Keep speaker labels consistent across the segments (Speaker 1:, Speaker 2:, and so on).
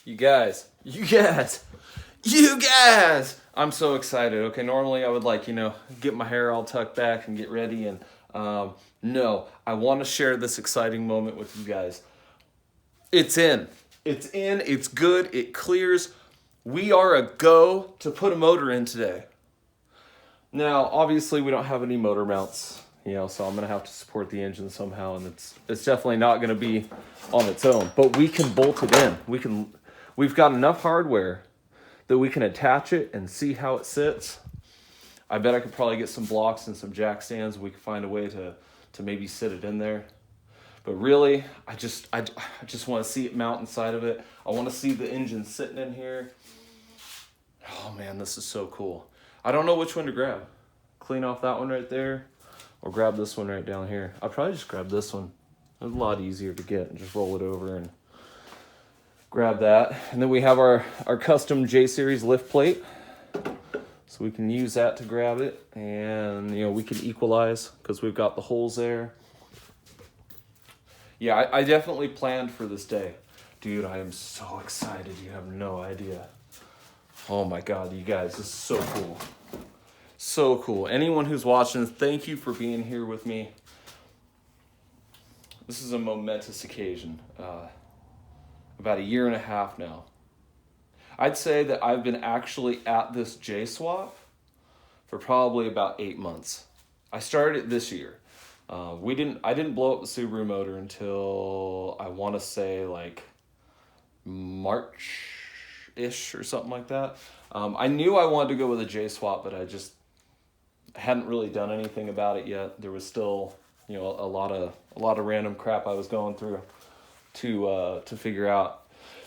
Speaker 1: You guys, you guys, you guys! I'm so excited. Okay, normally I would get my hair all tucked back and get ready and no, I want to share this exciting moment with you guys. It's in. It's good. It clears. We are a go to put a motor in today. Now, obviously we don't have any motor mounts, so I'm going to have to support the engine somehow, and it's definitely not going to be on its own, but we can bolt it in. We've got enough hardware that we can attach it and see how it sits. I bet I could probably get some blocks and some jack stands. We could find a way to maybe sit it in there. But really, I just want to see it mount inside of it. I want to see the engine sitting in here. Oh man, this is so cool. I don't know which one to grab. Clean off that one right there, or grab this one right down here. I'll probably just grab this one. It's a lot easier to get and just roll it over and grab that. And then we have our custom J-Series lift plate. So we can use that to grab it, and we can equalize because we've got the holes there. Yeah, I definitely planned for this day. Dude, I am so excited. You have no idea. Oh my God, you guys, this is so cool. So cool. Anyone who's watching, thank you for being here with me. This is a momentous occasion. About a year and a half now. I'd say that I've been actually at this J-Swap for probably about 8 months. I started it this year. I didn't blow up the Subaru motor until I want to say like March-ish or something like that. I knew I wanted to go with a J-Swap, but I just hadn't really done anything about it yet. There was still, a lot of random crap I was going through to figure out.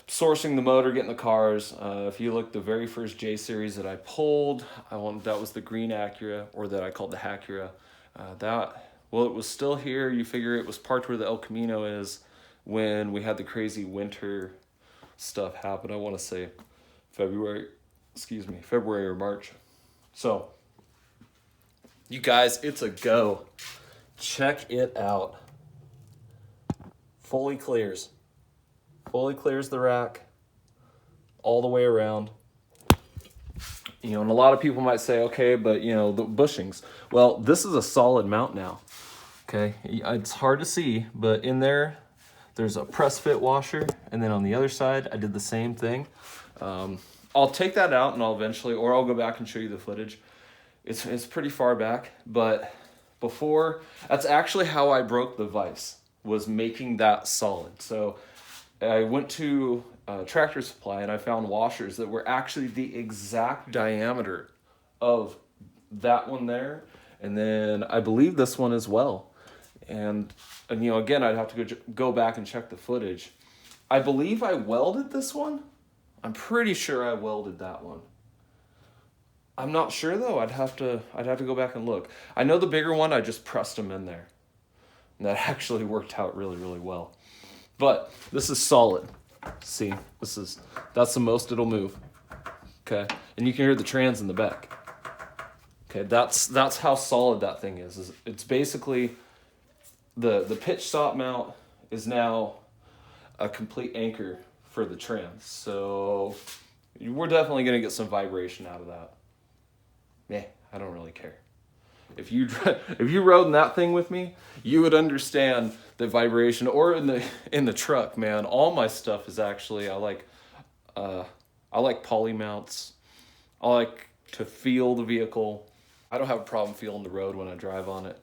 Speaker 1: Sourcing the motor, getting the cars. If you look, the very first J-Series that I pulled, that was the green Acura, or that I called the Hacura. It was still here. You figure it was parked where the El Camino is when we had the crazy winter stuff happen. I want to say February or March. So, you guys, it's a go. Check it out. Fully clears the rack all the way around. And a lot of people might say, okay, but the bushings. Well, this is a solid mount now. Okay, it's hard to see, but in there's a press fit washer, and then on the other side, I did the same thing. I'll take that out and I'll go back and show you the footage. It's pretty far back, but before, that's actually how I broke the vise, was making that solid. So I went to Tractor Supply and I found washers that were actually the exact diameter of that one there, and then I believe this one as well. And again, I'd have to go back and check the footage. I believe I welded this one. I'm pretty sure I welded that one. I'm not sure though. I'd have to go back and look. I know the bigger one, I just pressed them in there, and that actually worked out really, really well. But this is solid. See, that's the most it'll move. Okay, and you can hear the trans in the back. Okay, that's how solid that thing is. It's basically the pitch stop mount is now a complete anchor for the trans. So we're definitely gonna get some vibration out of that. I don't really care. If you rode in that thing with me, you would understand the vibration. Or in the truck, man. All my stuff is actually I like poly mounts. I like to feel the vehicle. I don't have a problem feeling the road when I drive on it.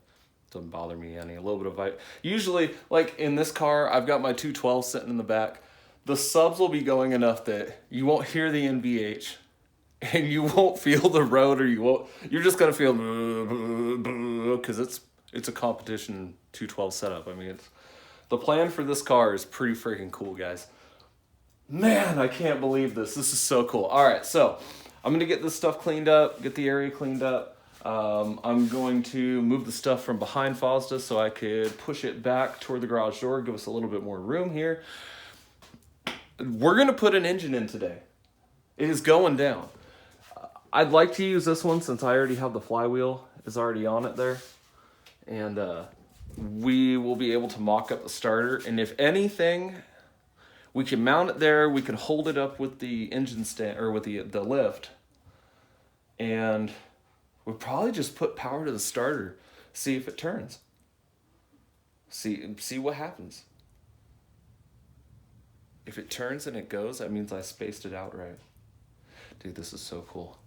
Speaker 1: Doesn't bother me any. A little bit of vibe. Usually, like in this car, I've got my 212 sitting in the back. The subs will be going enough that you won't hear the NVH. And you won't feel the road, you're just gonna feel, because it's a competition 212 setup. I mean, the plan for this car is pretty freaking cool, guys. Man, I can't believe this. This is so cool. All right, so I'm gonna get this stuff cleaned up, get the area cleaned up. I'm going to move the stuff from behind Fazda so I could push it back toward the garage door, give us a little bit more room here. We're gonna put an engine in today. It is going down. I'd like to use this one since I already have the flywheel is already on it there. And we will be able to mock up the starter. And if anything, We can mount it there. We can hold it up with the engine stand or with the lift. And we'll probably just put power to the starter, see if it turns. See what happens. If it turns and it goes, that means I spaced it out right. Dude, this is so cool.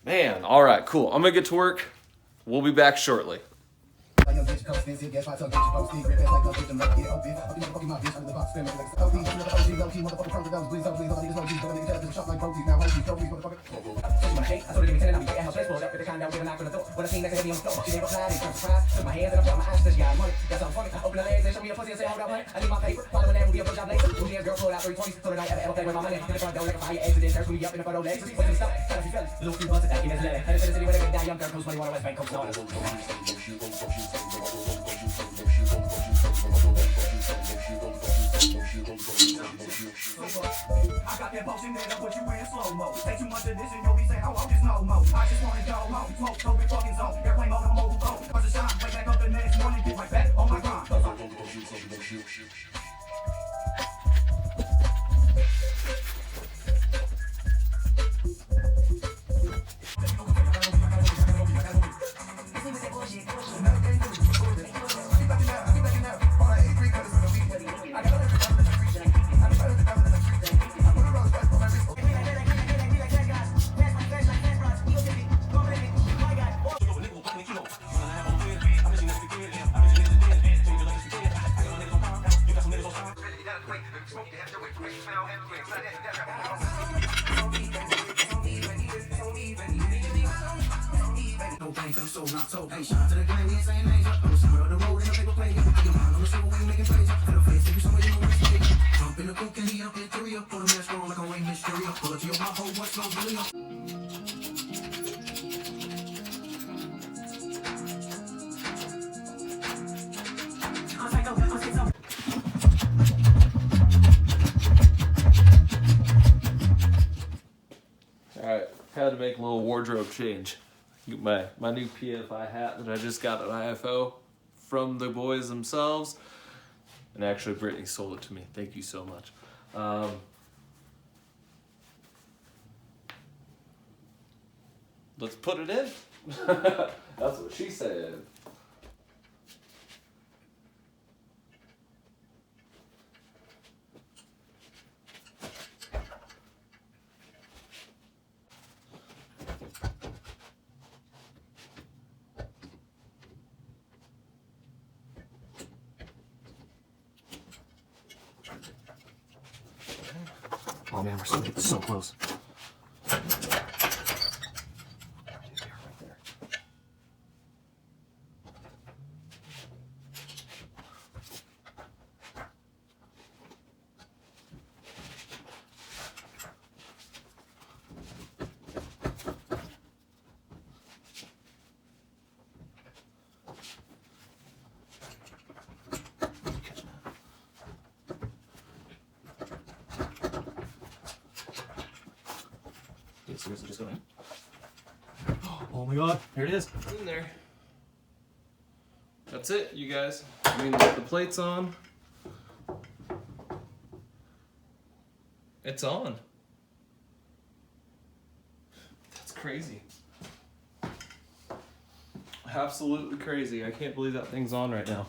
Speaker 1: Man, all right, cool. I'm gonna get to work. We'll be back shortly.
Speaker 2: I got that potion that up what you wearing slow-mo. Say too much of this and you'll be saying, oh, I just know mo. I just wanna go home, smoke, so big fucking zone. Airplane mode, I'm mobile phone. Cause the shine, wake back up the next morning, get right back on my grind.
Speaker 1: Alright, had to make a little wardrobe change. My new PFI hat that I just got at IFO from the boys themselves. And actually Brittany sold it to me. Thank you so much. Let's put it in. That's what she said. Oh man, we're so close. Seriously, just go in. Oh my god, here it is. In there. That's it, you guys. I mean, the plate's on. It's on. That's crazy. Absolutely crazy. I can't believe that thing's on right now.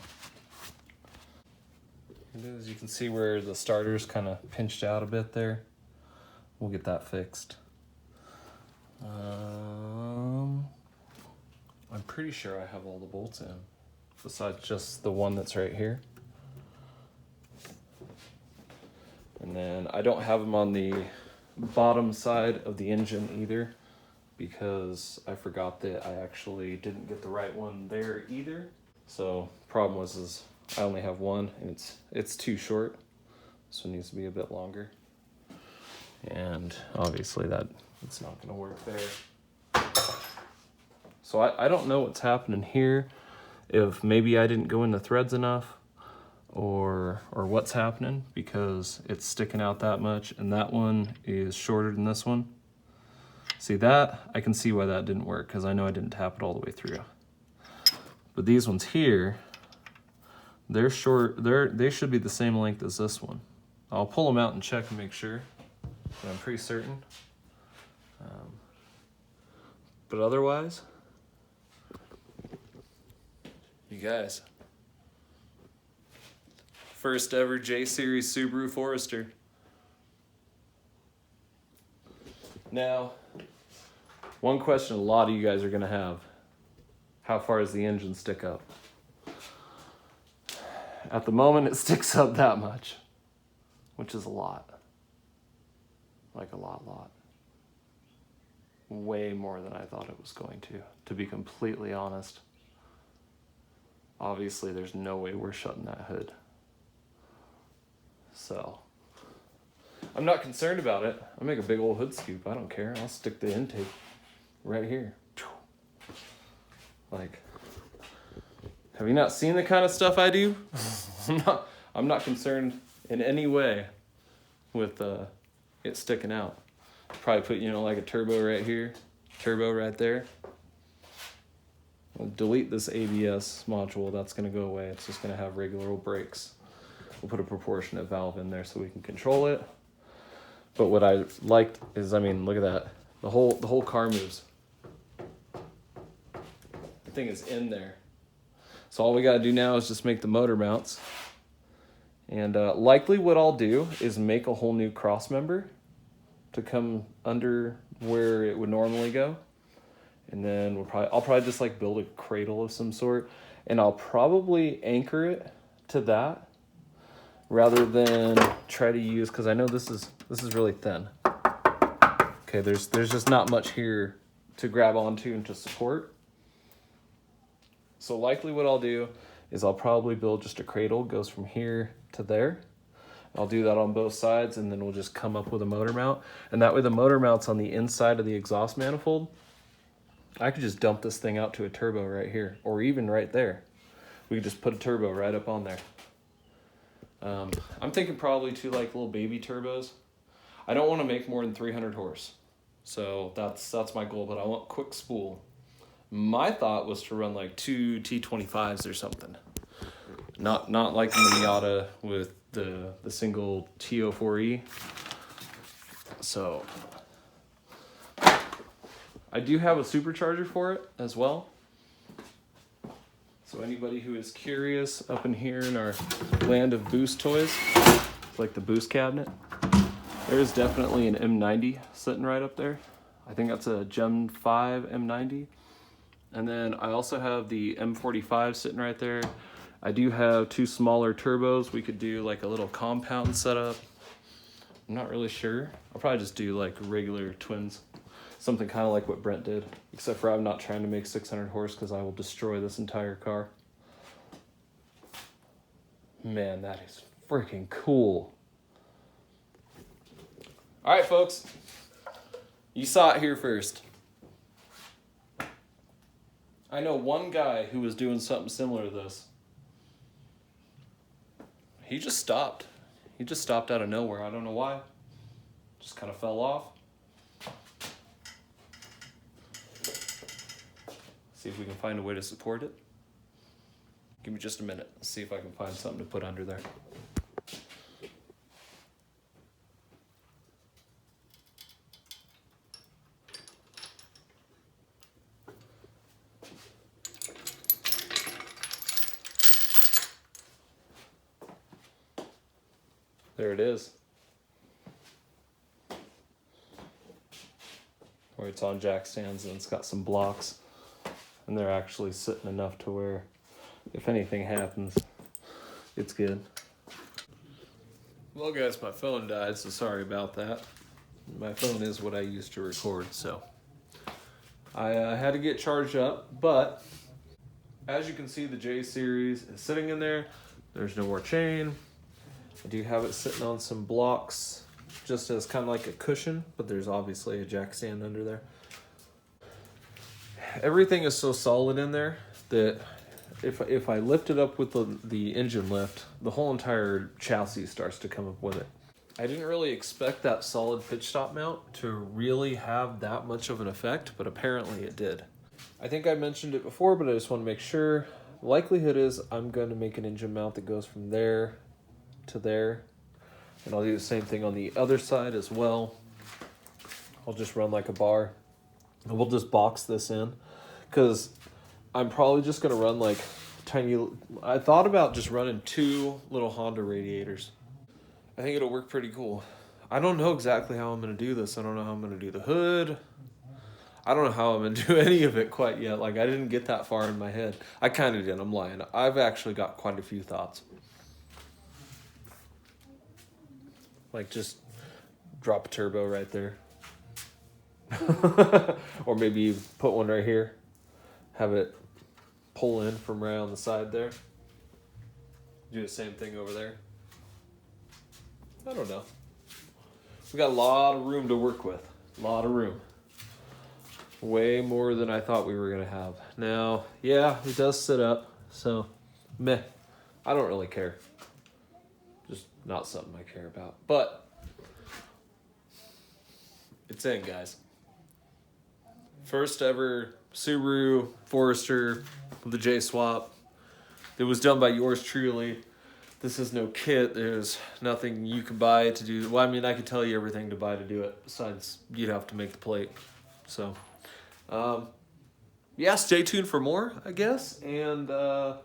Speaker 1: As you can see where the starter's kind of pinched out a bit there. We'll get that fixed. I'm pretty sure I have all the bolts in, besides just the one that's right here. And then I don't have them on the bottom side of the engine either, because I forgot that I actually didn't get the right one there either. So problem is I only have one, and it's too short. This one needs to be a bit longer. And obviously it's not gonna work there. So I don't know what's happening here, if maybe I didn't go in the threads enough or what's happening, because it's sticking out that much, and that one is shorter than this one. See that? I can see why that didn't work, because I know I didn't tap it all the way through. But these ones here, they're short, they should be the same length as this one. I'll pull them out and check and make sure, but I'm pretty certain. But otherwise, you guys, first ever J Series Subaru Forester. Now, one question a lot of you guys are gonna have: how far does the engine stick up? At the moment, it sticks up that much, which is a lot. Like a lot. Way more than I thought it was going to be completely honest. Obviously, there's no way we're shutting that hood. So, I'm not concerned about it. I'll make a big old hood scoop. I don't care. I'll stick the intake right here. Like, have you not seen the kind of stuff I do? I'm not concerned in any way with it sticking out. Probably put, like a turbo right here, turbo right there. I'll delete this ABS module. That's going to go away. It's just going to have regular old brakes. We'll put a proportionate valve in there so we can control it. But what I liked is, look at that. The whole car moves. The thing is in there. So all we got to do now is just make the motor mounts. And likely what I'll do is make a whole new cross member to come under where it would normally go. And then I'll probably just like build a cradle of some sort, and I'll probably anchor it to that rather than try to use, because I know this is really thin. Okay, there's just not much here to grab onto and to support. So likely what I'll do is I'll probably build just a cradle, goes from here to there. I'll do that on both sides, and then we'll just come up with a motor mount. And that way the motor mount's on the inside of the exhaust manifold. I could just dump this thing out to a turbo right here, or even right there. We could just put a turbo right up on there. I'm thinking probably two like little baby turbos. I don't want to make more than 300 horse. So that's my goal, but I want quick spool. My thought was to run like two T25s or something. Not like in the Miata with the single TO4E. So I do have a supercharger for it as well. So anybody who is curious, up in here in our land of boost toys, like the boost cabinet, there's definitely an M90 sitting right up there. I think that's a Gen 5 M90. And then I also have the M45 sitting right there. I do have two smaller turbos. We could do like a little compound setup. I'm not really sure. I'll probably just do like regular twins. Something kind of like what Brent did. Except for I'm not trying to make 600 horse because I will destroy this entire car. Man, that is freaking cool. All right, folks. You saw it here first. I know one guy who was doing something similar to this. He just stopped. He just stopped out of nowhere. I don't know why. Just kind of fell off. See if we can find a way to support it. Give me just a minute. Let's see if I can find something to put under there. There it is. Where it's on jack stands and it's got some blocks. And they're actually sitting enough to where if anything happens, it's good. Well guys, my phone died, so sorry about that. My phone is what I use to record, so I had to get charged up, but as you can see, the J Series is sitting in there. There's no more chain. I do have it sitting on some blocks just as kind of like a cushion, but there's obviously a jack stand under there. Everything is so solid in there that if I lift it up with the engine lift, the whole entire chassis starts to come up with it. I didn't really expect that solid pitch stop mount to really have that much of an effect, but apparently it did. I think I mentioned it before, but I just want to make sure. The likelihood is I'm going to make an engine mount that goes from there to there. And I'll do the same thing on the other side as well. I'll just run like a bar. And we'll just box this in. Because I'm probably just going to run like tiny... I thought about just running 2 little Honda radiators. I think it'll work pretty cool. I don't know exactly how I'm going to do this. I don't know how I'm going to do the hood. I don't know how I'm going to do any of it quite yet. Like, I didn't get that far in my head. I kind of did. I'm lying. I've actually got quite a few thoughts. Like, just drop a turbo right there. Or maybe put one right here. Have it pull in from right on the side there. Do the same thing over there. I don't know. We got a lot of room to work with. A lot of room. Way more than I thought we were going to have. Now, yeah, it does sit up. So, meh. I don't really care. Just not something I care about. But, it's in, guys. First ever Subaru Forester with the J-Swap. It was done by yours truly. This is no kit. There's nothing you can buy to do. Well, I mean, I could tell you everything to buy to do it. Besides, you'd have to make the plate. So, yeah, stay tuned for more, I guess. And I'm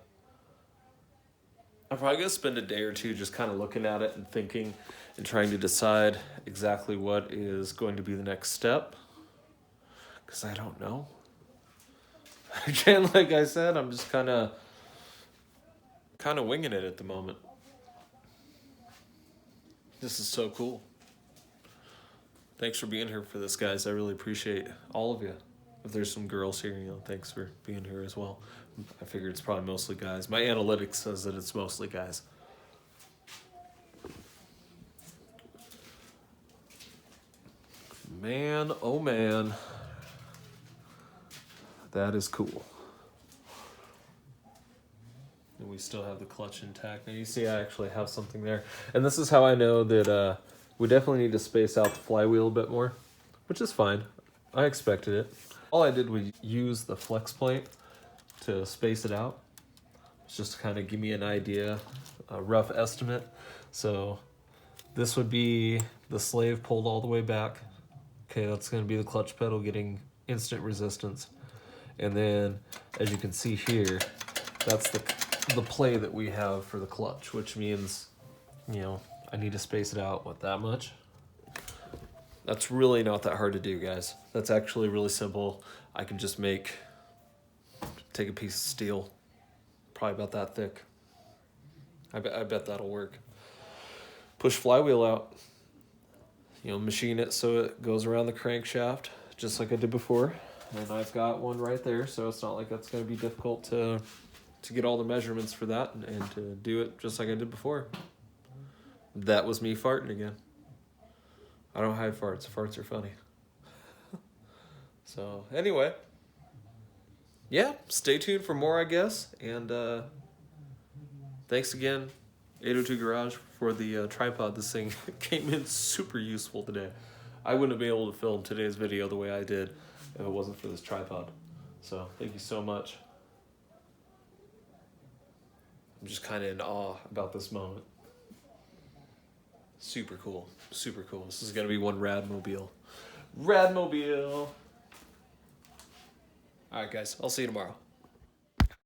Speaker 1: probably going to spend a day or two just kind of looking at it and thinking and trying to decide exactly what is going to be the next step. Because I don't know. Again, like I said, I'm just kind of winging it at the moment. This is so cool. Thanks for being here for this, guys. I really appreciate all of you. If there's some girls here, thanks for being here as well. I figured it's probably mostly guys. My analytics says that it's mostly guys. Man, oh man. That is cool. And we still have the clutch intact. Now you see I actually have something there. And this is how I know that we definitely need to space out the flywheel a bit more, which is fine. I expected it. All I did was use the flex plate to space it out. It's just to kind of give me an idea, a rough estimate. So this would be the slave pulled all the way back. Okay, that's going to be the clutch pedal getting instant resistance. And then, as you can see here, that's the play that we have for the clutch, which means, I need to space it out, that much? That's really not that hard to do, guys. That's actually really simple. I can just take a piece of steel, probably about that thick. I bet that'll work. Push flywheel out. Machine it so it goes around the crankshaft, just like I did before. And I've got one right there, so it's not like that's going to be difficult to get all the measurements for that and to do it just like I did before. That was me farting again. I don't hide farts. Farts are funny. So, anyway. Yeah, stay tuned for more, I guess. And thanks again, 802 Garage, for the tripod. This thing came in super useful today. I wouldn't have been able to film today's video the way I did if it wasn't for this tripod. So, thank you so much. I'm just kind of in awe about this moment. Super cool. Super cool. This is going to be one Radmobile. Radmobile! Alright guys, I'll see you tomorrow.